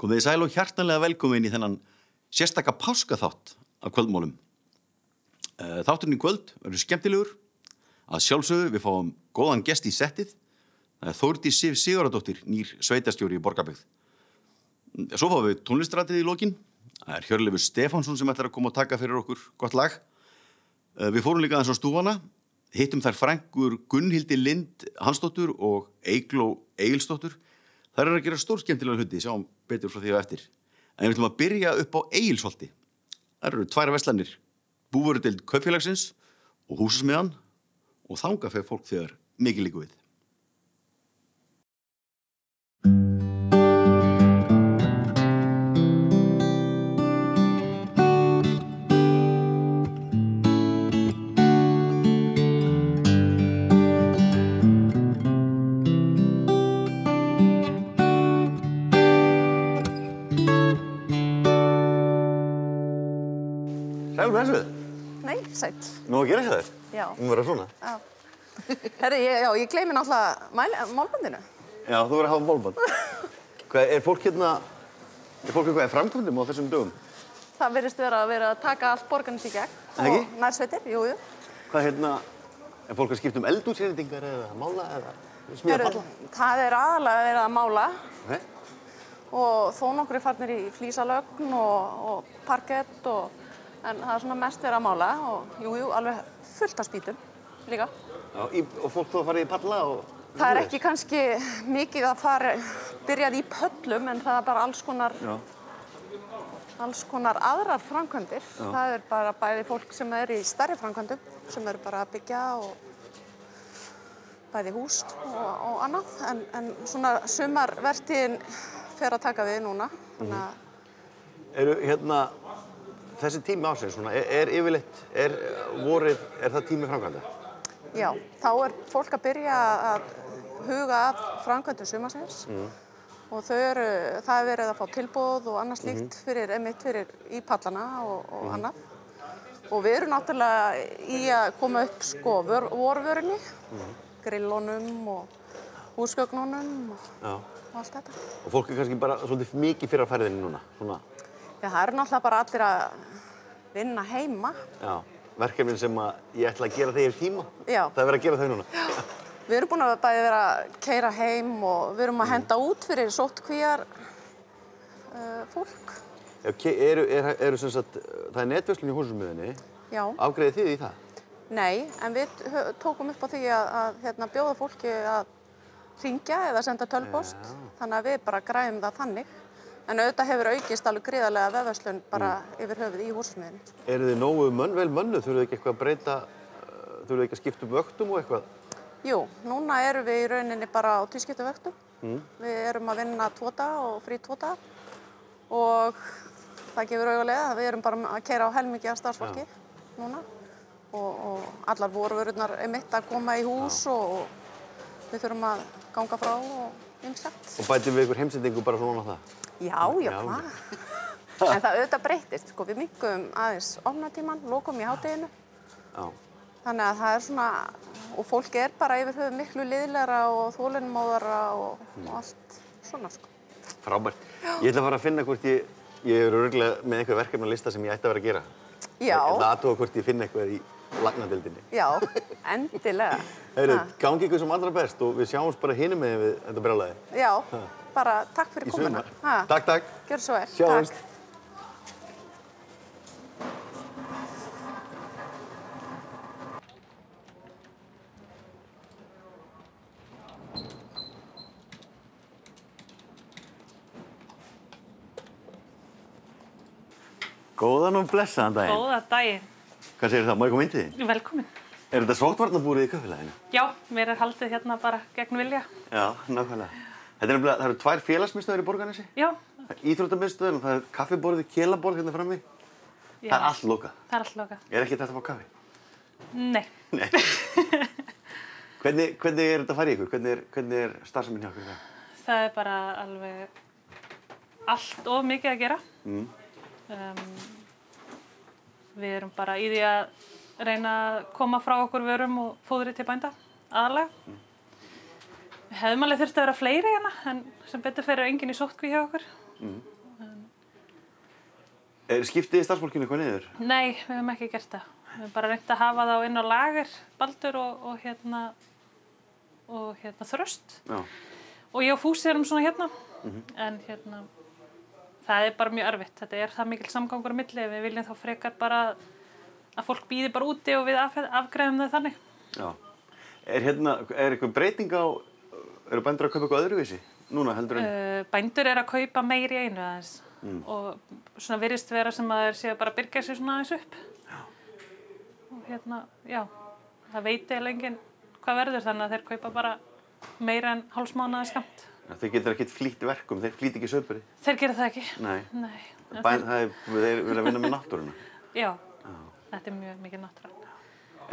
Komið þið sæl og hjartanlega velkomin í þennan sérstaka páskaþátt af kvöldmálum. Þátturinn í kvöld verður skemmtilegur. Að sjálfsögðu við fáum góðan gest í settið. Það er Þórdís Sif Sigurðardóttir, nýr sveitarstjóri í Borgarbyggð. Svo fáum við tónlistaratriði í lokin. Það er Hjörleifur Stefánsson sem ætlar að koma og taka fyrir okkur gott lag. Við fórum líka aðeins á stúfana. Hittum þær frængur Gunnhildi Lind Hansdóttur og Eygló Egilsdóttur. Það að gera stórskemmtilega hluti, sjáum betur frá því á eftir. En við ætlum að byrja upp á Egilsholti. Það eru 2 verslanir, búvörudeild Kaupfélagsins og Húsasmiðjan, og þangað fer fólk þegar mikið liggur við. Nei, sæll. Nú að gera þér? Já. Vera svona? Já. Herri, ég gleymi náttúrulega málbandinu. Já, þú verður að hafa málband. Er fólk eitthvað í framkvæmdum á þessum dögum? Það virðist vera að taka allt Borgarnes í gegn. Ekki? Og nærsveitir, jú. Hvað er fólk að skipta um eldhúsinnréttingar eða mála eða smíða palla? Það er aðalega verið að mála. Okay. Og þó nokkrir farnir í flísalögn og parkett en það er svona mest verið að mála og jú, alveg fullt af spýtum líka. Já, og fólk þó að fara í palla og... Það er ekki kannski mikið að byrjað í pöllum, en það er bara alls konar aðrar framkvæmdir. Já. Það er bara bæði fólk sem er í stærri framkvæmdum, sem eru bara að byggja og bæði hús og annað. En svona sumarvertíðin fer að taka við núna. Þessi tími ársins, yfirleitt, vorið, það tími framkvæmda? Já, þá er fólk að byrja að huga að framkvæmdum sumarsins og það er verið að fá tilboð og annað slíkt fyrir í pallana og annað. Og við erum náttúrulega í að koma upp vorvörunni, grillunum og húsgögnunum og allt þetta. Og fólk er kannski bara svolítið mikið fyrir að ferðinni núna? Svona. Já, það eru náttúrulega bara allir að vinna heima. Já, verkefnin sem ég ætla að gera þegar ég er tíma. Já. Það er verið að gera þau núna. Já. Við erum búin að bæði vera að keyra heim og við erum að henda út fyrir sóttkvíar fólk. Já, sem sagt, það er netverslun í Húsasmiðjunni. Já. Afgreiðið þið í það? Nei, en við tókum upp á því að bjóða fólki að hringja eða senda tölvupóst. Já. Þannig að við bara græðum það þannig. En auðvitað hefur aukist alveg gríðarlega vefverslun bara yfir höfuð í Húsasmiðjunni. Eru þið nógu vel mönnuð? Þurfið þið ekki eitthvað að breyta, þurfið þið ekki að skipta um vöktum og eitthvað? Jú, núna erum við í rauninni bara á tvískiptum vöktum. Við erum að vinna 2 daga og frí 2 daga. Og það gefur augalega að við erum bara að keyra á helmingi af starfsfólki núna. Og allar vorvörurnar að koma í hús og við þurfum að ganga frá og ýmislegt. Og bætum við ykkur heimsendingu bara svona á það? Já, hvað? En það auðvitað breytist, við minnkum aðeins opnunartímann, lokum í hádeginu. Já. Þannig að það er svona, og fólk er bara yfir höfuð miklu liðlegra og þolinmóðara og allt svona, Frábært. Ég ætla að fara að finna hvort ég er örugglega með einhver verkefnalista sem ég ætti að vera að gera. Já. Ég ætla að athuga hvort ég finna eitthvað í lagnadeildinni. Já, endilega. Gangi ykkur sem allra best og við sjáumst bara hinum með við þetta brjálæði. Já, bara takk fyrir komuna. Takk. Gjörðu svo vel. Sjáumst. Góðan og blessaðan daginn. Góða daginn. Hvað segir það? Má ég koma inn til þín? Velkomin. Er þetta sóttvarnabúrið í kaupfélaginu? Já, mér er haldið hérna bara gegn vilja. Já, nákvæmlega. Það eru 2 félagsmiðstöðvar í Borgarnesi. Já. Íþróttamiðstöð og það er kaffiborðið, kelaborð hérna frammi. Já. Það er allt lokað. Það er allt lokað. Er ekki þetta að fá kaffi? Nei. Hvernig er þetta að fara í ykkur? Hvernig er starfsemin hjá ykkur það? Það er bara alveg allt of mikið að gera. Við erum bara í því að reyna að koma frá okkur vörum og fóðri til bænda, aðalega. Við hefðum alveg þurft að vera fleiri hérna, en sem betur fer er enginn í sóttkví hjá okkur. Skiptið starfsfólkinu eitthvað niður? Nei, við höfum ekki gert það. Við höfum bara reynt að hafa þá inn á lager, Baldur og Þröst. Já. Og ég og Fúsi erum svona hérna. En það er bara mjög erfitt. Þetta er það mikil samgangur á milli. Við viljum þá frekar bara að fólk bíði bara úti og við afgreiðum þau þannig. Já. Er eitthvað breyting á, eru bændur að kaupa eitthvað öðruvísi núna heldur en? Bændur að kaupa meiri í einu aðeins. Og svona virðist vera sem að þeir séu bara að byrgja sig svona aðeins upp. Já. Og já, það veit eiginlega enginn hvað verður þannig að þeir kaupa bara meira en hálfsmánaðar skamt. Ja, þeir geta ekkert flýtt verkum, þeir flýtt ekki sauðburði. Þeir gera það ekki. Nei. Nei. Þeir vilja vinna með náttúruna. Já, þetta er mjög mikið náttúra.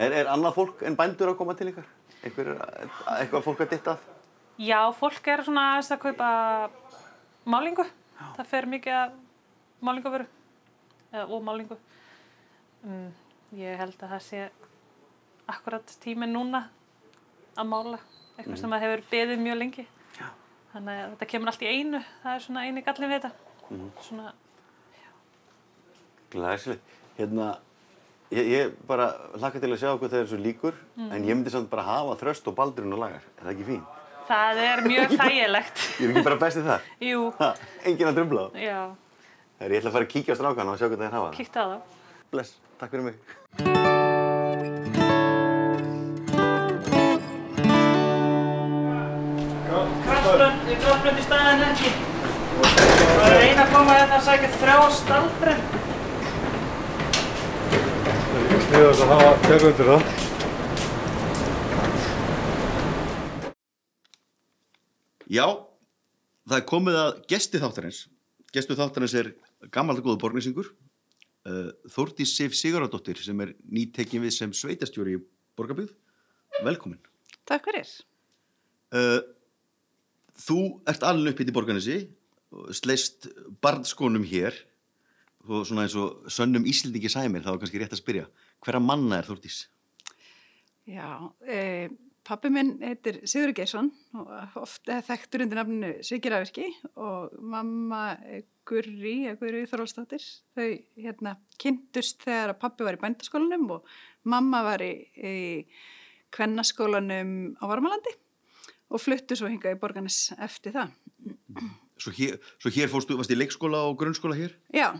Er annað fólk en bændur að koma til ykkar? Eitthvað fólk að dytta að? Já, fólk er svona aðeins að kaupa málingu. Já. Það fer mikið af málingavöru og málingu. Ég held að það sé akkurat tíminn núna að mála eitthvað sem að hefur beðið mjög lengi. Já. Þannig að þetta kemur allt í einu. Það er svona eini gallinn við þetta. Svona, já. Glæsilegt. Ég bara hlakka til að sjá hvað þeir eru svo líkur, en ég myndi samt bara hafa Þröst og Baldurinn og lagar. Er það ekki fínt? Það er mjög þægilegt. Ég ekki bara bestið það? Jú. Enginn að trufla þá? Já. Ég ætla að fara að kíkja á strákana og sjá hvað þeir hafa. Kíktu á þá. Bless. Takk fyrir mig. Kraftbrönd í staðinn ekki. Það er eina að koma hérna að sækja 3 staldbrönd. Það er ekki sniðast að hafa tegundir það. Já, það er komið að gesti þáttarins. Gestur þáttarins er gamall og góður borgnesingur, Þórdís Sif Sigurðardóttir, sem er nýtekin við sem sveitarstjóri í Borgarbyggð. Velkomin. Takk fyrir. Þú ert alin upp í Borgarnesi, sleist barnsskónum hér, og svona eins og sönnum Íslendingi sæmir, það var kannski rétt að spyrja. Hverra manna er Þórdís? Já, pabbi minn heitir Sigurður Geirsson og oft þekktur undir nafninu Sigurðarvirki og mamma Guðrý Þorvaldsdóttir. Þau kynntust þegar pabbi var í bændaskólanum og mamma var í kvennaskólanum á Varmalandi og fluttu svo hingað í Borgarnes eftir það. Svo hér fórstu, varst í leikskóla og grunnskóla hér? Já,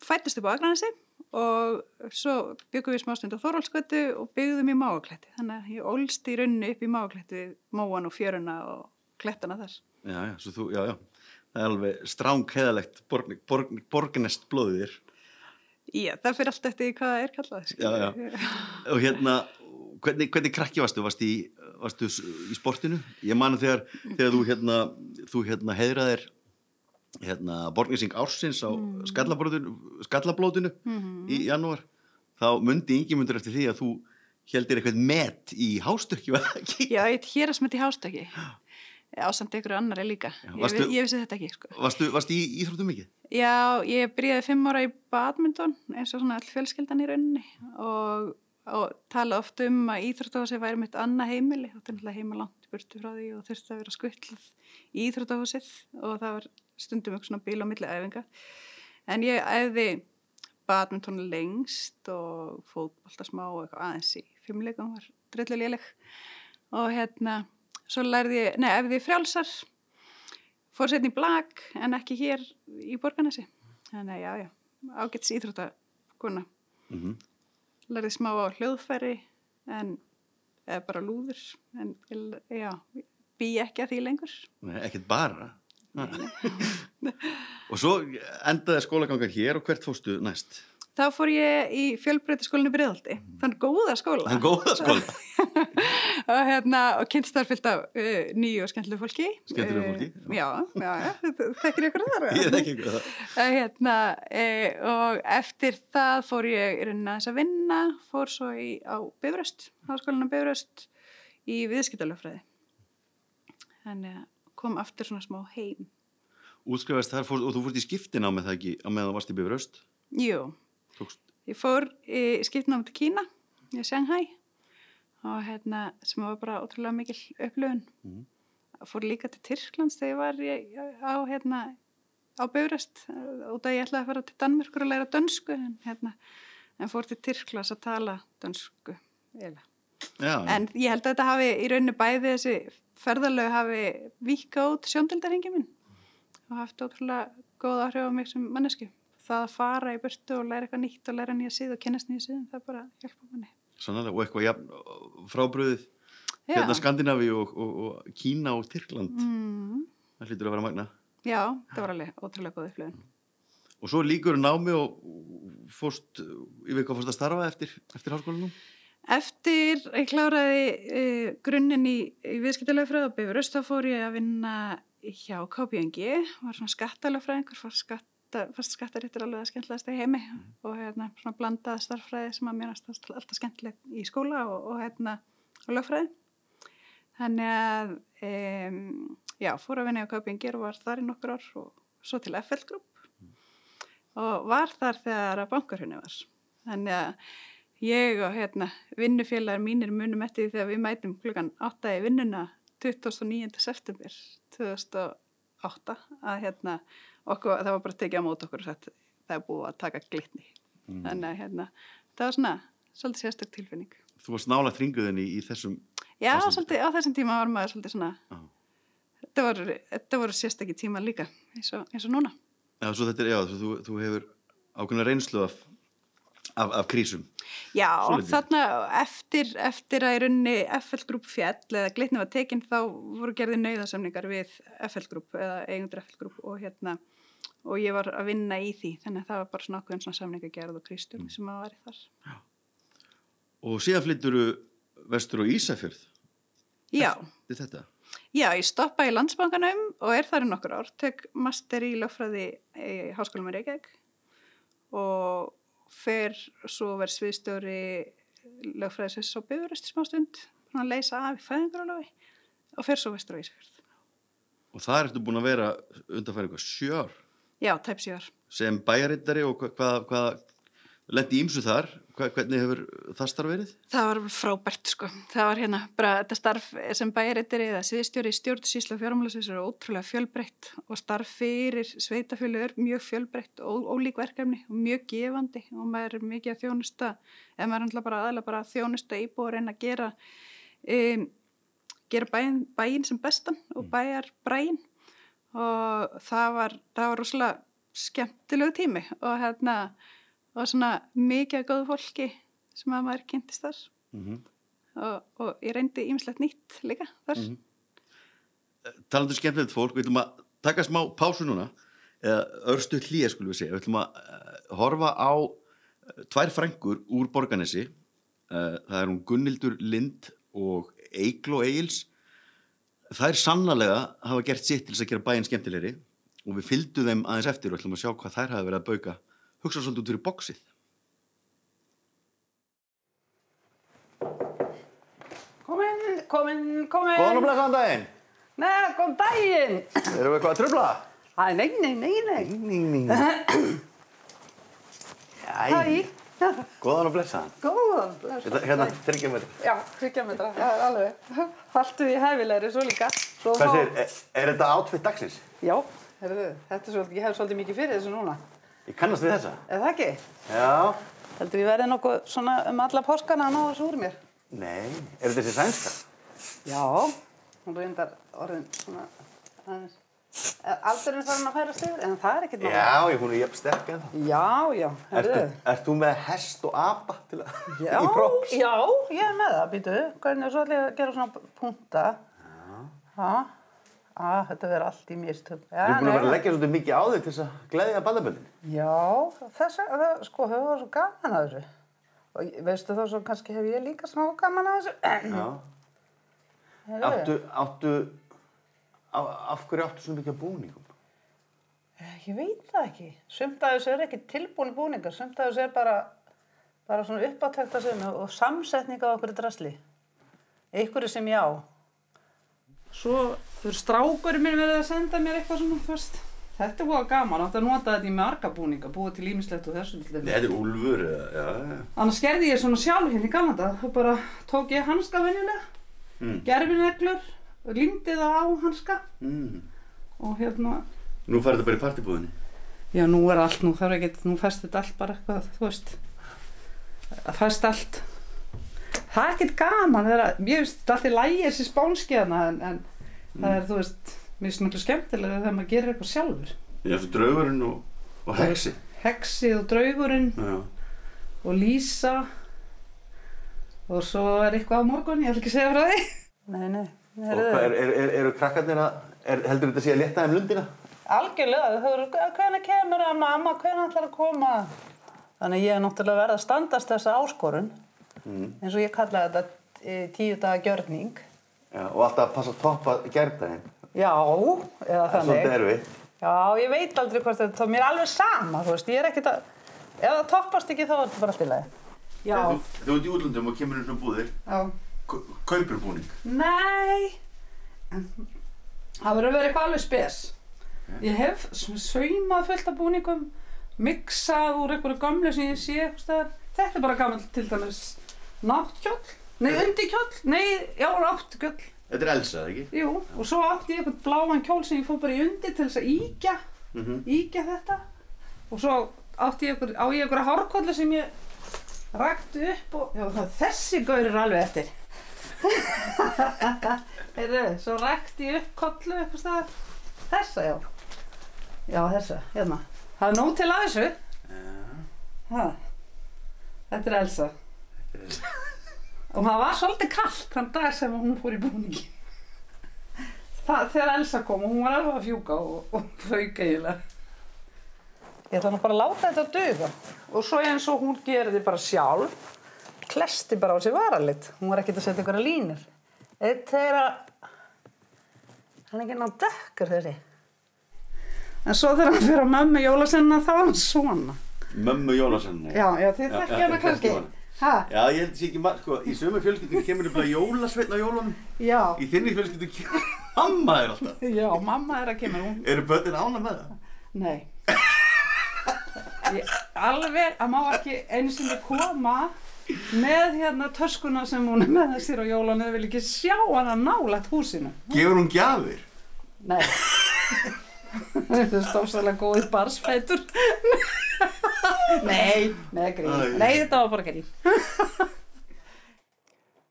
fæddist upp á Akranesi og svo byggum við smástund á Þórólfsgötu og byggðum í Mávakletti. Þannig að ég ólst í rauninni upp í Mávakletti, móan og fjöruna og klettana þar. Já. Það er alveg strángheðalegt borgnest blóðið þér. Já, það fyrir allt eftir hvað það er kallað. Já. Og hvernig krakki varstu? Varstu í sportinu? Ég mani þegar þú heiðraðir borgnesing ársins á skallablótinu í janúar, þá mundi Ingimundur eftir því að þú héldir eitthvað met í hástökki, var það ekki? Já, ég hérasmet í hástökki ásamt einhverju annari líka. Ég vissi þetta ekki, sko. Varstu í íþróttum mikið? Já, ég byrjaði 5 ára í badminton eins og svona all fjölskyldan í rauninni og tala oft að íþróttahúsið væri mitt annað heimili og þetta er heima langt í burtu frá því og þurfti að vera skutlað í íþróttahúsið og það var stundum eitthvað svona bíl á milli æfinga. En ég æfði badminton lengst og fótbolta smá og eitthvað aðeins í 5-leikum, var drulluléleg. Og svo æfði ég frjálsar, fór seinna í Blag en ekki hér í Borgarnesi. Þannig já, ágætis íþróttakona. Lærði smá á hljóðfæri en bara lúður en já, bý ekki að því lengur. Nei, ekkert bara. Og svo endaði skólagangan hér og hvert fórstu næst? Þá fór ég í Fjölbrautaskólann í Breiðholti, þann góða skóla. Og kynst þar fyllt af nýju og skemmtilegu fólki. Skemmtilegu fólki? Já, þekkir ykkur þar? Ég þekki ykkur þar. Og eftir það fór ég að vinna, fór svo á Bifröst, háskólann á Bifröst í viðskiptalögfræði. Þannig að kom aftur svona smá heim. Útskrifaðist þar og þú fórst í skiptinám með það ekki á meðan þú varst í Bifröst? Jú. Ég fór í skiptinám til Kína, í Shanghai og sem var bara ótrúlega mikil upplifun. Fór líka til Tyrklands þegar ég var á á Bifröst út að ég ætlaði að fara til Danmerkur að læra dönsku en fór til Tyrklands að tala dönsku en ég held að þetta hafi í rauninni bæði þessi ferðalög hafi víkkað út sjóndeildarhringinn minn og haft ótrúlega góð áhrif á mig sem mannesku. Það að fara í burtu og læra eitthvað nýtt og læra nýja sið og kynnast nýja sið, það bara hjálpa manni. Sannarlega, og eitthvað frábrugðið hérna Skandinavíu og Kína og Tyrkland. Það hlýtur að vera magna. Já, það var alveg ótrúlega góð upplifun. Og svo lýkur námi og fórst að starfa eftir háskólanum? Eftir ég kláraði grunninn í viðskiptalögfræði á Bifröst, þá fór ég að vinna hjá KPMG, var svona skattalögfræðingur, fast skattaréttur alveg að skemmtilegast í heimi og svona blandað starffræði sem að mér alltaf skemmtileg í skóla og lögfræði. Þannig að, fór að vinna hjá KPMG og var þar í nokkur ár og svo til FL Group og var þar þegar að bankahrunið var. Þannig að ég og vinnufélagar mínir munum eftir því þegar við mætum klukkan 8 í vinnuna 29. september 2008 að okkur, það var bara tekið á móti okkur og sagt það er búið að taka glitni. Þannig að það var svona svolítið sérstök tilfinning. Þú varst nálægt hringuðinni í þessum... Já, svolítið, á þessum tíma var maður svolítið svona... Þetta voru sérstakki tíma líka, eins og núna. Já, svo þetta þú hefur ákveðna reynslu af krísum. Já, þarna eftir að í rauninni FL Group fjall eða glitni var tekin þá voru gerði nauðasamningar við FL Group eða eigendur FL Group og ég var að vinna í því þannig að það var bara svona ákveðin svona samningagerð og krísstjórn sem að væri þar. Já. Og síðan flytturðu vestur á Ísafjörð? Já. Eftir þetta? Já, ég stoppaði í Landsbankanum og þar í nokkur ár, tek master í lögfræði í Háskólanum í Reykjavík og fer svo verið sviðstjóri lögfræðisins á Bifröst smástund, að leysa af í fæðingarorlofi og fer svo vestur á Ísafjörð. Og þar ertu búin að vera undanfæri 7 ár? Já, tæp 7 ár. Sem bæjarritari og hvað lendi ímsu þar? Hvernig hefur það starf verið? Það var frábært sko. Það var bara þetta starf sem bæjarritari eða sviðstjóri í stjórnsýslu og fjármálasviðs er ótrúlega fjölbreytt og starf fyrir sveitafélög er mjög fjölbreytt og ólík verkefni og mjög gefandi og maður er mikið að þjónusta ef maður er aðalega bara að þjónusta íbúa og reyna að gera bæinn sem bestan og bæjarbræinn og það var rosalega skemmtilegu tími og svona mikið af góðu fólki sem að maður kynntist þar og ég reyndi ýmislegt nýtt líka þar. Talandi skemmtilegt fólk, við ætlum að taka smá pásu núna, eða örstutt hlé skulum við segja, við ætlum að horfa á 2 frængur úr Borgarnesi, það er hún Gunnhildur Lind og Eygló Egils. Þær sannarlega hafa gert sitt til þess að gera bæinn skemmtilegri og við fylgdum þeim aðeins eftir og ætlum að sjá hvað þær hafa verið að bauka. Hugsa svolítið út fyrir boxið. Komin. Góðan og blessaðan daginn. Nei, góðan daginn. Erum við eitthvað að trufla? Nei. Hæ. Góðan og blessaðan. Góðan, blessaðan. Hérna, 30 metra. Já, 30 metra, já, alveg. Haltu í hæfilegri svo líka. Hvað segir, er þetta outfit dagsins? Já, þetta er svolítið, ég hef svolítið mikið fyrir þessu núna. Ég kannast við þessa. Er það ekki? Já. Heldur ég verði nokkuð svona alla páskana að ná þessu úr mér? Nei, er þetta þessi sænska? Já, hún reyndar orðin svona aðeins. Aldurinn farin að færast yfir, en það er ekkert náttúrulega. Já, hún er jafn sterk en það. Já, Ert þú með hest og apa til að... Já, ég er með það, býtu. Hvernig svo ætla ég að gera svona punta. Já. Þetta verður allt í mistöfn. Þú er búin að vera að leggja svolítið mikið á þig til þess að gleðja barnabörnin. Já, sko, þau var svo gaman að þessu. Og veistu þá svo kannski hef ég líka smá gaman að þessu. Já. Af hverju áttu svona mikið búningum? Ég veit það ekki. Sumt af þessu er ekki tilbúin búningar. Sumt af þessu er bara svona uppáttekta sem og samsetning á okkur drasli. Einhverju sem ég á. Svo þú strákurinn minn verið að senda mér eitthvað svona fyrst. Þetta er búið gaman, átti að nota þetta í marga búninga, búið til ýmislegt og þessu. Þetta er úlfur, já. Annars gerði ég svona sjálf hérna í gamla daga. Þá bara tók ég hanska venjulega, gervineglur, límdi það á hanska og Nú fær þetta bara í partybúðinni. Já, nú allt, nú fæst þetta allt bara eitthvað, þú veist. Það fæst allt. Það ekkert gaman, mér finnst þetta allt í lagi þessi spánski þarna, en það þú veist, mér finnst náttúrulega skemmtilega þegar maður gerir eitthvað sjálfur. Já, svo draugurinn og hexi. Hexið og draugurinn og Lísa og svo eitthvað á morgun, ég ætla ekki að segja frá því. Nei. Og eru krakkarnir heldur þetta sé að létta þeim lundina? Algjörlega, hvenær kemur það mamma, hvenær ætlar að koma? Þannig ég náttúrulega verið að standast þessa áskorun, eins og ég kallaði þetta 10 daga gjörning. Já, og alltaf að passa að toppa gærdaginn. Já, eða þannig. Það er svolítið erfitt. Já, ég veit aldrei hvort þetta, mér er alveg sama, þú veist, ég er ekkert að, ef það toppast ekki þá er þetta bara allt í lagi. Já. Þú ert í útlöndum og kemur inn svona búðir. Já. Kaupir búning? Nei, það verður að vera eitthvað alveg spes. Ég hef saumað fullt af búningum, mixað úr einhverju gömlu sem ég sé eitthvað staðar. Þetta er bara gamall til dæmis náttkjóll, náttkjóll. Þetta er Elsa, ekki? Jú, og svo átti ég einhvern bláan kjól sem ég fór bara í undir til þess að íkja þetta. Og svo á ég einhverja hárkollu sem ég rakti upp og, já, þessi gaur er alveg eftir. Svo rakti ég upp kollu eitthvað staðar. Þessa, já. Já, þessa, hérna. Það er nóg til að þessu. Já. Þetta er Elsa. Og það var svolítið kalt þann dag sem hún fór í búningi. Þegar Elsa kom og hún var alveg að fjúka og fauk eiginlega. Ég ætla nú bara að láta þetta duga. Og svo eins og hún gerði bara sjálf, klesti bara á sig varalit. Hún var ekkert að setja einhverja línur. Hann er ekki ná dökkur þessi. En svo þegar hann fyrir á mömmu jólasennina þá var hann svona. Mömmu jólasennina? Já, þið þekkið hana kannski. Ha? Já, ég held að sé ekki marg, sko, í sömu fjölskyldum kemur bara jólasveinn á jólunum. Já. Í þinni fjölskyldum kemur mamma alltaf. Já, mamma að kemur. Eru börnin ánægð með það? Nei. Alveg, það má ekki einu sinni koma með hérna töskuna sem hún er með sér á jólunum, þau vil ekki sjá hana nálægt húsinu. Gefur hún gjafir? Nei. Þetta er stóðsvæðilega góðir barsfætur. Nei, grín. Nei, þetta var bara grín.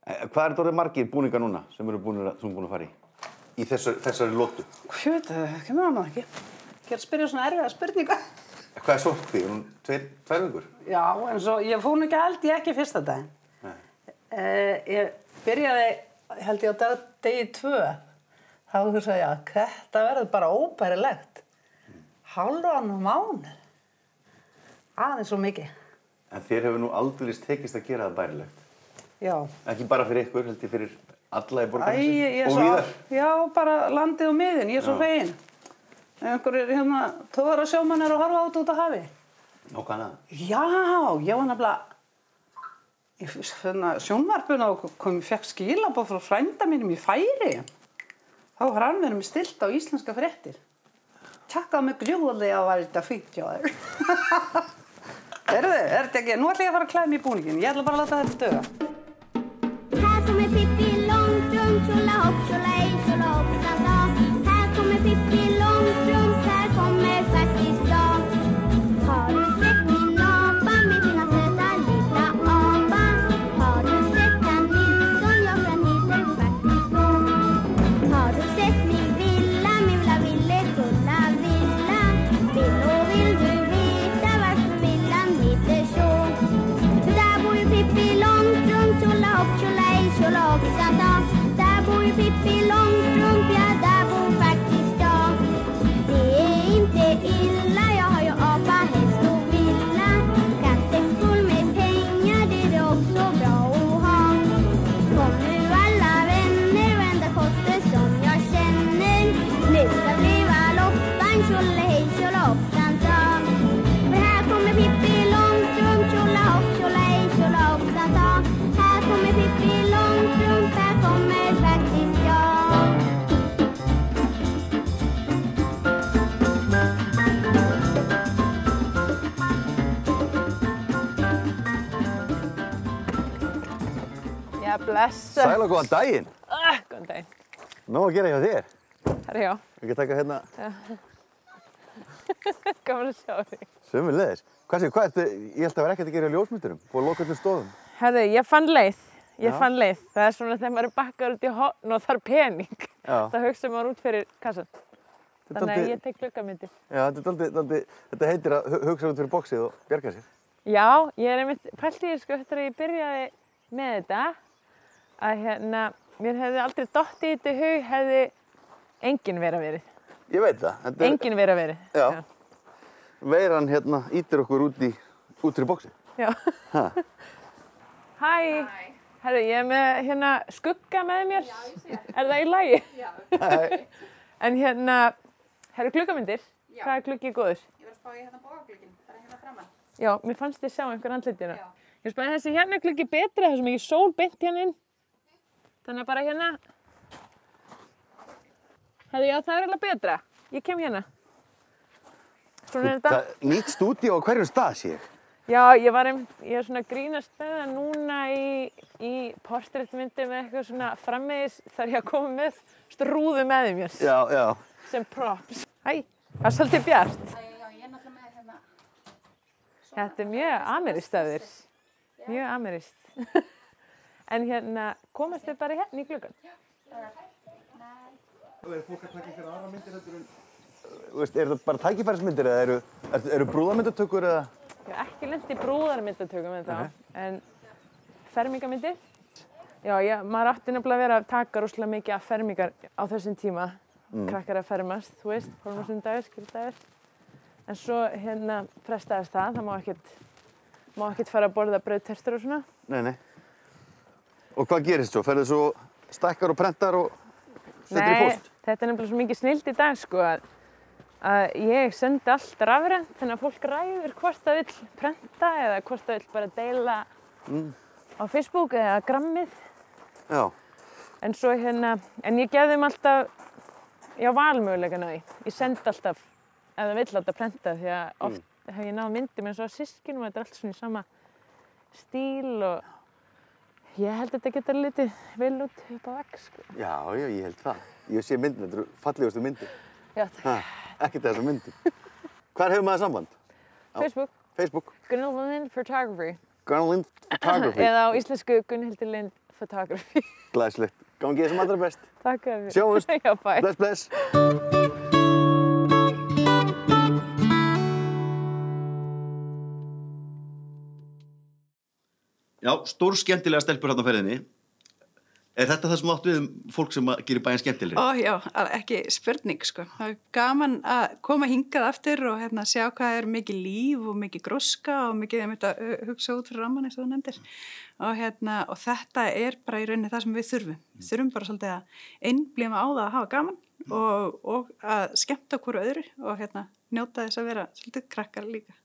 Hvað er þetta orðið margir búningar núna sem eru búin að fara í þessari lotu? Ég veit það, ekki með hana ekki. Ég er að spyrja svona erfiða spurninga. Hvað er sóttkví? Er hún 2 vikur? Já, en svo ég fór nú ekki held ég ekki fyrsta daginn. Ég byrjaði held ég á degi 2. Þá hugsaði ég að þetta verður bara óbærilegt. Hálfan mánuð. Aðeins svo mikið. En þér hefur nú aldeilis tekist að gera það bærilegt. Já. Ekki bara fyrir ykkur, heldur fyrir alla í borgarnesi og víðar. Já, bara landið og miðin, ég er svo fegin. Einhverjir hérna togarasjómenn eru að horfa út á hafi. Og hvað annað? Já, ég var nefnilega í sjónvarpinu og fékk skilaboð frá frænda mínum í Færeyjum. Þá var hann verið með stilt á íslenska fréttir. Takk mig gljúðlega að var þetta fínt hjá þér. Þetta ekki? Nú ætla ég að fara að klæða mig í búningin. Ég ætla bara að láta þetta döga. Här kommer Pippi Långstrump, tjola hopp, tjola ej, tjola hoppsan dag. Här kommer Pippi Långstrump, här kommer faktiskt jag. Har du sett min apa, min fina söta lilla apa? Har du sett han Nilsson, jag kan heter faktiskt så. Har du sett min villa, villefulla villa? Vill du veta varför villan heter så? Där bor ju Pippi Långstrump, tjola hopp, tjola ej, tjola hoppsan dag. Där bor ju Pippi Långstrump, ja där bor faktiskt jag. Det är inte illa, jag har ju apa, häst och villa. Kassen full med pengar, det är också bra att ha. Kom nu alla vänner, vända kotte som jag känner. Nu ska bliva loppan, tjola hej, tjola hoppsan dag. För här kommer Pippi Långstrump, tjola hopp, tjola ej, tjola hoppsan dag. Här kommer Pippi Långstrump, här kommer faktiskt jag. Já, blessa. Sæl og góðan daginn. Góðan daginn. Nóg að gera hjá þér. Herra, já. Ekki taka hérna Gaman að sjá þig. Sömuleiðis. Hvað ertu, ég held að vera ekkert að gera í ljósmyndurum, búið að loka öllum stofum. Herðu, ég fann leið. Já. Það er svona þegar maður er bakkar út í horn og þarf pening. Já. Það hugsa maður út fyrir kassan. Þannig að ég tek gluggamyndir. Já, þetta heitir að hugsa út fyrir boxið og bjarga sér. Já, ég er einmitt pælt í sko eftir að ég byrjaði með þetta að mér hefði aldrei dottið í þetta í hug hefði enginn verið. Ég veit það. Enginn verið. Já. Veiran ítir okkur út fyrir boxið. Já. Hæ. Herru, ég er með skugga með mér. Já, ég sé það. Er það í lagi? Já. En herru, gluggamyndir. Já. Hvað er gluggi góður? Ég var að spá í bógaglugginn, bara framan. Já, mér fannst ég sjá einhver andlitina. Já. Ég spæði þessi gluggi betri, það er svo mikið sól beint inn. Þannig að bara Herru, já, það er alveg betra. Ég kem Svona er þetta. Nýtt stúdíó á hverjum stað, sé ég. Já, ég er svona að grínast með það núna í portréttmyndi með eitthvað svona framvegis þar ég að koma með rúðu með mér. Já, já. Sem props. Hæ, það er svolítið bjart. Já, ég er náttúrulega með Þetta er mjög amerískt af þér. Mjög amerískt. En komast þið bara í gluggann? Já. Er fólk að taka einhverja aðra myndir heldur en... Er þetta bara tækifærismyndir eða eru brúðarmyndatökur eða? Ég hef ekki lent í brúðarmyndatökum en en fermingarmyndir. Já, maður átti nefnilega að vera að taka rosalega mikið af fermingar á þessum tíma. Krakkar að fermast, þú veist, hólmasundagur, skildagur. En svo frestaðist það má ekkert fara að borða brauðtertur og svona. Nei. Og hvað gerist svo? Ferðu svo stækkar og prentar og setur í post? Nei, þetta er nefnilega svo mikið snillt í dag, sko, að ég sendi allt rafrænt, þannig að fólk ræður hvort það vill prenta eða hvort það vill bara deila á Facebook eða grammið. Já. En svo en ég gef þeim alltaf, valmöguleikana því. Ég sendi alltaf, ef það vill alltaf prenta, því að oft hef ég náð myndum eins og á systkinum og þetta er allt svona í sama stíl og ég held að þetta geta litið vel út upp á vegg, sko. Já, ég held það. Ég sé myndin, þetta eru fallegustu myndir. Já, takk. Ekkert þessar myndir. Hvar hefur maður samband? Facebook. Gunnhildur Lind Photography. Gunnhildur Lind Photography. Eða á íslensku Gunnhildur Lind Photography. Glæsilegt. Gangi sem allra best. Takk fyrir. Sjáumst. Já, bye. Bless. Já, stór skemmtilega stelpur hérna á ferðinni. Er þetta það sem átt við fólk sem gerir bæinn skemmtilegri? Já, ekki spurning, sko. Það er gaman að koma hingað aftur og sjá hvað er mikið líf og mikið gróska og mikið að hugsa út fyrir ramman eins og þú nefndir. Og þetta er bara í rauninni það sem við þurfum. Við þurfum bara svolítið að einblíma á það að hafa gaman og að skemmta hverju öðru og njóta þess að vera svolítið krakkar líka.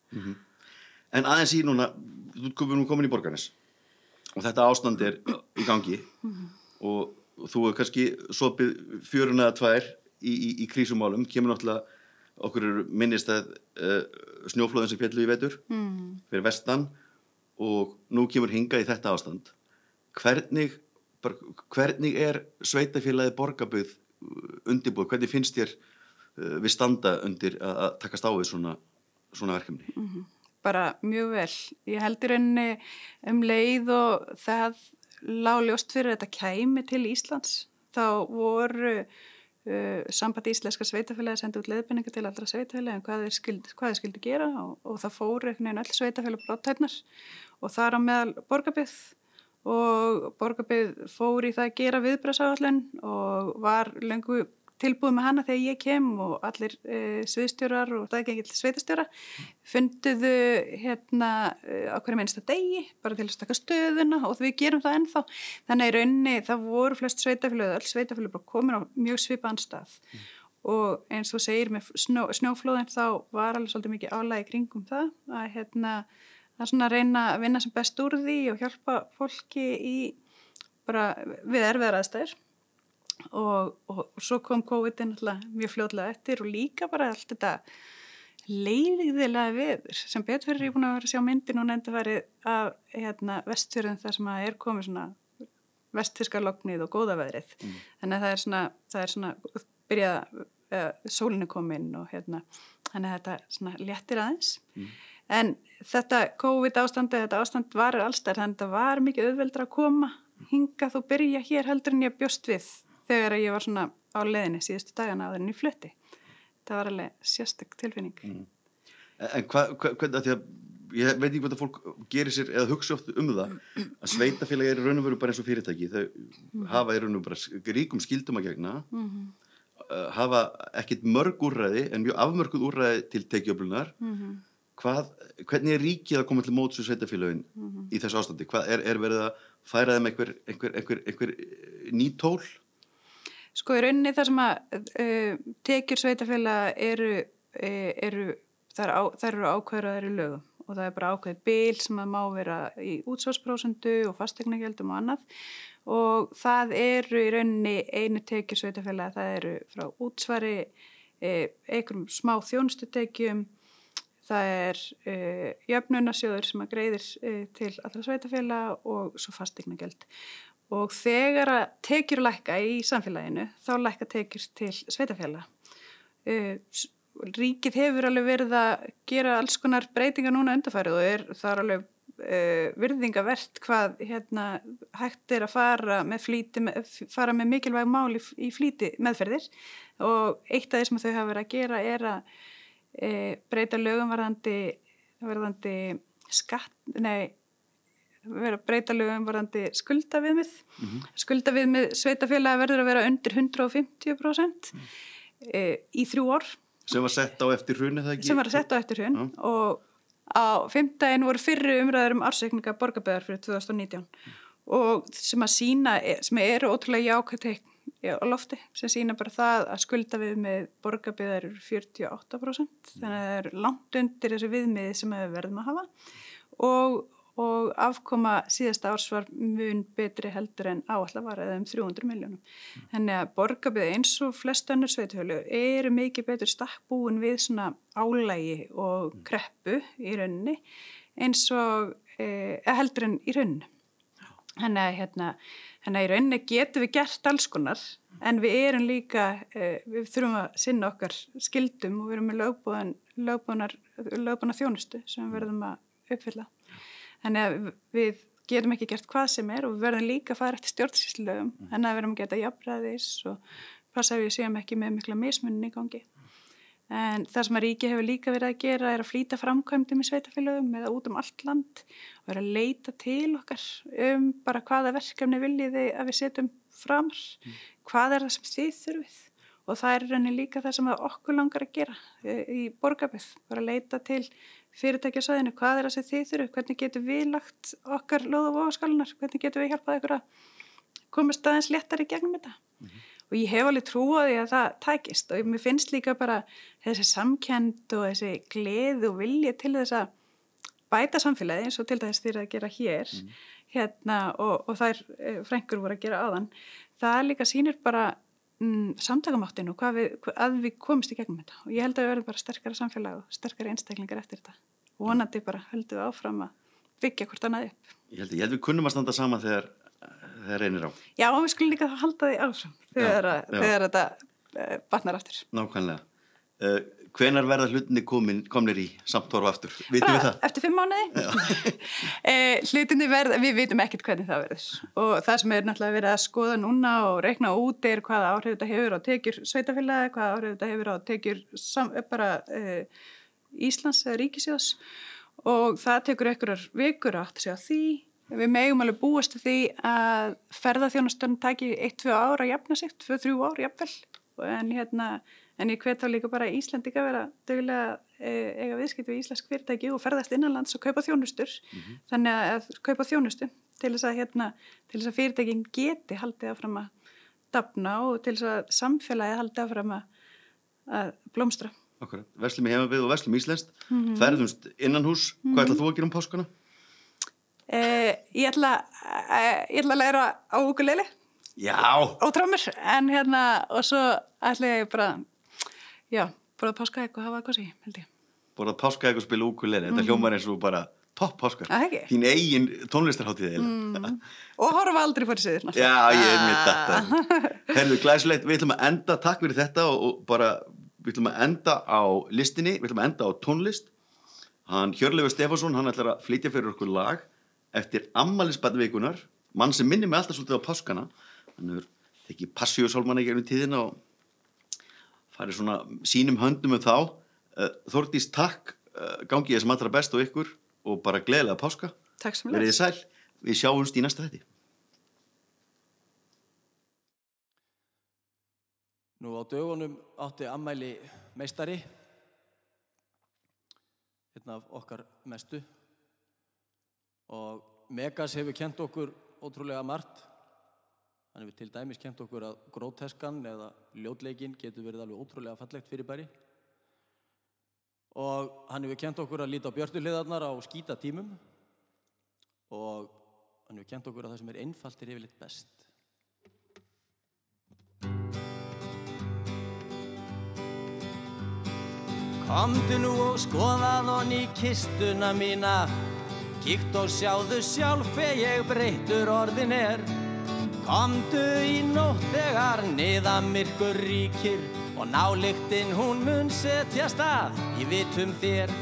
En aðeins í núna, þú erum komin í Borgarnes og þetta ástand er í gangi. Og þú hefur kannski sopið fjöruna eða tvær í krísumálum, kemur náttúrulega, okkur eru minnist að snjóflóðin sem féllu í vetur fyrir vestan og nú kemur hingað í þetta ástand. Hvernig er sveitafélagið Borgarbyggð undirbúið? Hvernig finnst þér við standa undir að takast á við svona verkefni? Bara mjög vel. Ég held í rauninni leið og það lá ljóst fyrir að þetta kæmi til Íslands. Þá voru samband íslenska sveitafélagi að senda út leiðbeiningar til allra sveitafélagi hvað þeir skyldu gera og það fóru öll sveitafélagi brottæknar og þar á meðal Borgarbyggð og Borgarbyggð fór í það að gera viðbragðsáætlun og var löngu tilbúið með hana þegar ég kem og allir sviðstjórar og staðgengill sveitastjóra funduðu á hverjum einasta degi bara til að stakka stöðuna og við gerum það ennþá. Þannig í rauninni það voru flest sveitafélög, öll sveitafélög bara komin á mjög svipaðan stað og eins og segir með snjóflóðin þá var alveg svolítið mikið álag í kringum það að svona reyna að vinna sem best úr því og hjálpa fólki bara við erfiðar aðstæður. Og svo kom COVID-19 mjög fljótlega eftir og líka bara allt þetta leiðilega veður sem betur fyrir ég búin að vera að sjá myndin og nefndi farið af Vestfjörðum þar sem er komið svona vestfirska lognið og góða veðrið þannig að það er svona byrjað sólin er komin og Þannig að þetta svona léttir aðeins. En þetta COVID-ástandi, þetta ástand varir allstar, þannig að þetta var mikið auðveldra að koma hingað og byrja hér heldur en ég bjóst við þegar ég var svona á leiðinni síðustu dagana áður en ég flutti. Það var alveg sérstök tilfinning. En hvernig að því að ég veit ekki hvað það fólk gerir sér eða hugsa oft það að sveitafélagi í raun og veru bara eins og fyrirtæki. Þau hafa í raun og bara ríkum skyldum að gegna, hafa ekkit mörg úrræði en mjög afmörkuð úrræði til tekjuöflunar. Hvernig ríkið að koma til móts við sveitafélögin í þessu ástandi? Hvað er verið að færa þeim einhver ný tól? Sko í rauninni það sem að tekjur sveitafélaga þær eru ákveðraðar í lögum og það er bara ákveðið bil sem að má vera í útsvarsprósentu og fasteignagjöldum og annað og það eru í rauninni einu tekjur sveitafélaga, það eru frá útsvari, einhverjum smá þjónustutekjum, það jöfnunarsjóður sem að greiðir til allra sveitafélaga og svo fasteignagjöld. Og þegar að tekjur lækka í samfélaginu, þá lækka tekjur til sveitafélaga. Ríkið hefur alveg verið að gera alls konar breytingar núna undanfarið og það alveg virðingavert hvað hægt að fara með mikilvæg mál í flýti meðferðir og eitt af því sem þau hafa verið að gera að breyta lögum varðandi breyta lögum varðandi skuldaviðmið. Skuldaviðmið sveitafélaga verður að vera undir 150% í 3 ár. Sem var sett á eftir hrun, eða ekki? Sem var sett á eftir hrun og á 5. voru fyrri umræður ársreikninga Borgarbyggðar fyrir 2019 og sem að sýna, sem eru ótrúlega jákvæð teikn á lofti, sem sýna bara það að skuldaviðmið Borgarbyggðar eru 48%, þannig að það eru langt undir þessu viðmiði sem við verðum að hafa og afkoma síðasta árs var mun betri heldur en áætlað var eða 300 milljónum. Þannig að Borgarbyggð eins og flest önnur sveitafélög eru mikið betur stakkbúin við svona álægi og kreppu í rauninni eins og heldur en í rauninni. Þannig að í rauninni getum við gert alls konar en við erum líka, við þurfum að sinna okkar skildum og við erum með lögbúna þjónustu sem við verðum að uppfylla. Þannig að við getum ekki gert hvað sem og við verðum líka að fara eftir stjórnsýslulögum en að við verðum að geta jafnræðis og passa að við séum ekki með mikla mismunni í gangi. En það sem að ríkið hefur líka verið að gera er að flýta framkvæmdum í sveitafélögum eða út allt land og vera að leita til okkar bara hvaða verkefni viljiði að við setjum framar. Hvað það sem þið þurfið? Og það er rauninni líka það sem okkur langar að gera í Borgarbyggð, bara að leita til fyrirtækjasvæðinu, hvað það sem þið þurfið, hvernig getum við lagt okkar lóð og vogarskálunar, hvernig getum við hjálpað ykkur að komast aðeins léttar í gegnum þetta. Og ég hef alveg trú á því að það tækist og mér finnst líka bara þessi samkennd og þessi gleði og vilji til þess að bæta samfélagi eins og til þess þeir að gera hér og þær frænkur voru að gera áðan. Það líka sýnir bara samtakamáttinu og að við komumst í gegnum þetta og ég held að við verðum bara sterkara samfélag og sterkara einstaklingar eftir þetta og vonandi bara höldum við áfram að byggja hvort annað upp. Ég held við kunnum að standa saman þegar reynir á. Já, og við skulum líka halda því áfram þegar þetta batnar aftur. Nákvæmlega. Hvenær verða hlutinni komnir í samt horf aftur? Vitum við það? Eftir 5 mánuði. Hlutinni við vitum ekkert hvernig það verður. Og það sem náttúrulega verið að skoða núna og reikna út hvaða áhrif þetta hefur á tekjur sveitafélaga, hvaða áhrif þetta hefur á tekjur Íslands eða ríkissjóðs. Og það tekur einhverjar vikur að átta sig á því. Við megum alveg búast því að ferðaþjónustan taki 1-2 ár að jafna sig, 2-3 ár jafnvel. En ég hvet þá líka bara Íslendinga vera duglega eiga viðskipti við íslensk fyrirtæki og ferðast innanlands og kaupa þjónustur. Þannig að kaupa þjónustu til þess að fyrirtækin geti haldið áfram að dafna og til þess að samfélagi haldið áfram að blómstra. Akkurat. Verslum í heimabyggð og verslum íslenskt. Ferðumst innanhús. Hvað ætlað þú að gera páskana? Ég ætla að læra á ukulele. Já. Og trommur. Og svo ætla ég bara borða páskaegg og hafa kosi, held ég. Borða páskaegg og spila ukulele. Þetta hljómar eins og bara topp páskar. Þín eigin tónlistarhátíð eiginlega. Og horfa aldrei fyrir sig. Já, ég er með þetta. Herðu, glæsilegt. Við ætlum að enda. Takk fyrir þetta og bara við ætlum að enda á listinni, við ætlum að enda á tónlist. Hann Hjörleifur Stefánsson, hann ætlar að flytja fyrir okkur lag eftir afmælisbarn vikunnar, mann sem minnir mig alltaf svolítið á páskana. Hann hefur tekið Passíusálmana í gegnum tíðina og farið svona sínum höndum þá. Þórdís, takk, gangi ég sem allra best á ykkur og bara gleðilega páska. Takk sem Verið þið sæl, við sjáumst í næsta þætti. Nú á dögunum átti afmæli meistari, einn af okkar mestu, og Megas hefur kennt okkur ótrúlega margt. Hann hefur til dæmis kennt okkur að gróteskan eða ljótleikinn getur verið alveg ótrúlega fallegt fyrirbæri. Og hann hefur kennt okkur að líta á björtuhliðarnar á skítatímum. Og hann hefur kennt okkur að það sem er einfalt er yfirleitt best. Komdu nú og skoðað honni í kistuna mína, kíkt og sjáðu sjálf hve ég breyttur orðin er. Komdu í nótt þegar niðamyrkur ríkir og nályktin hún mun setjast að í vitum þér.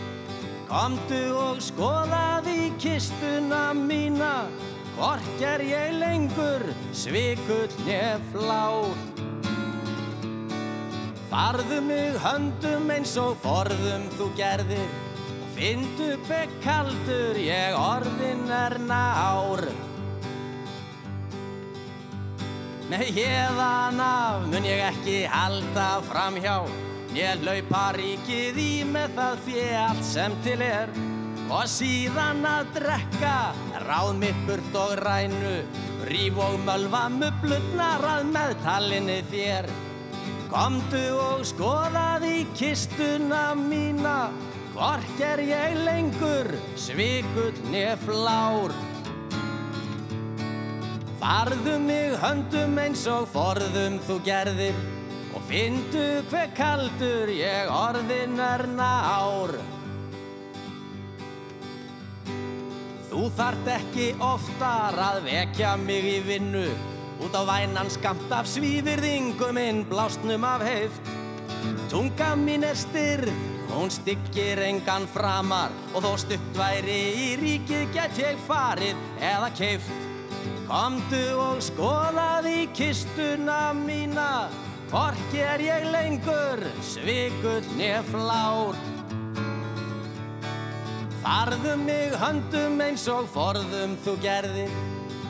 Komdu og skoðað í kistuna mína, hvorki er ég lengur svikull né flár. Farðu mig höndum eins og forðum þú gerðir og finndu hve kaldur ég orðin er nár. Nei, héðan af mun ég ekki halda framhjá, né hlaupa ríkið í með það fé allt sem til er, og síðan að drekka ráð mitt burt og rænu, ríf og mölva mublurnar að meðtalinni þér. Komdu og skoðað í kistuna mína, hvorki er ég lengur svikull né flár. Farðu mig höndum eins og forðum þú gerðir og finndu hve kaldur ég orðin er nár. Þú þarft ekki oftar að vekja mig í vinnu, út á vænan skammt af svívirðingum innblásnum af heift. Tunga mín er stirð, hún styggir engan framar, og þó stutt væri í ríkið get ég farið eða keypt. Komdu og skoðað í kistuna mína, hvorki er ég lengur svikull né flár. Farðu mig höndum eins og forðum þú gerðir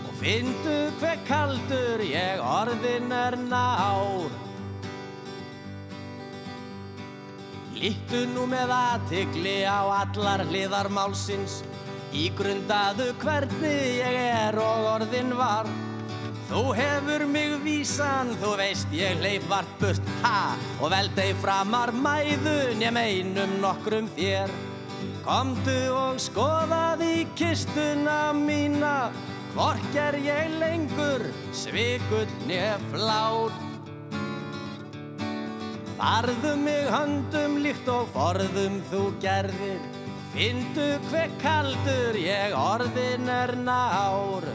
og finndu hve kaldur ég orðin er nár. Líttu nú með athygli á allar hliðar málsins, ígrundaðu hvernig ég er og orðin var. Þú hefur mig vísan, þú veist ég hleyp vart burt, ha, og veldei framar mæðu né meinum nokkrum þér. Komdu og skoðað í kistuna mína, hvorki er ég lengur svikull né flár. Farðu mig höndum líkt og forðum þú gerðir, finndu hve kaldur ég orðin er nár.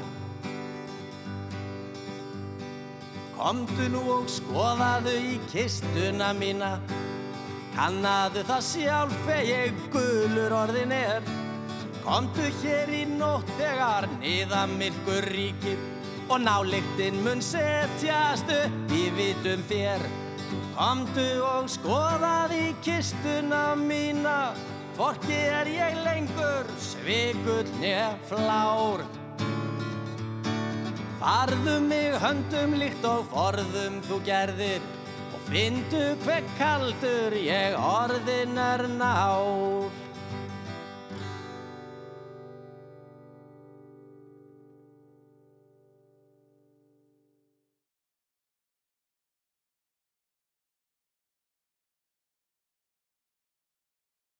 Komdu nú og skoðaðu í kistuna mína, kannaðu það sjálf hve ég gulur orðin er. Komdu hér í nótt þegar niðamyrkur ríkir og nályktin mun setjast upp í vitum þér. Komdu og skoðað í kistuna mína, hvorki er ég lengur svikull né flár. Farðu mig höndum líkt og forðum þú gerðir og finndu hve kaldur ég orðin er nár.